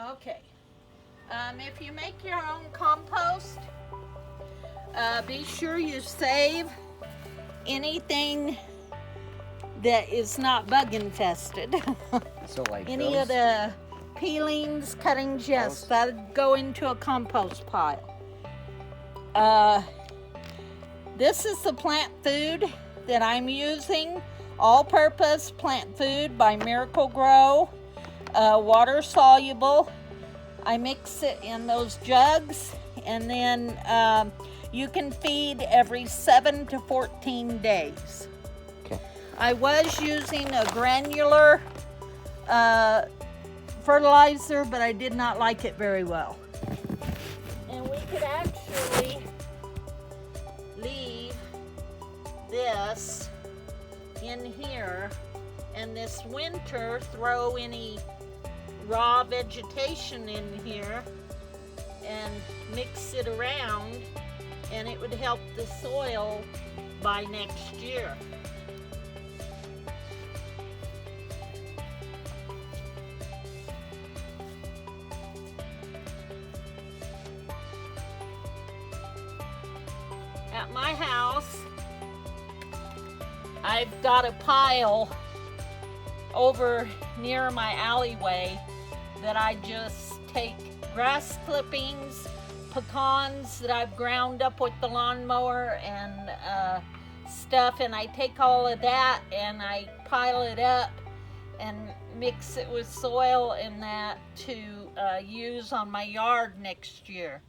Okay. If you make your own compost, be sure you save anything that is not bug infested. So like Any those? of the peelings, cuttings, yes, that'd go into a compost pile. This is the plant food that I'm using. All-purpose plant food by Miracle Grow. Water soluble. I mix it in those jugs, and then you can feed every 7 to 14 days. Okay. I was using a granular fertilizer, but I did not like it very well. And we could actually leave this in here, and this winter throw any raw vegetation in here and mix it around, and it would help the soil by next year. At my house, I've got a pile over near my alleyway that I just take grass clippings, pecans that I've ground up with the lawnmower and stuff, and I take all of that and I pile it up and mix it with soil and that to use on my yard next year.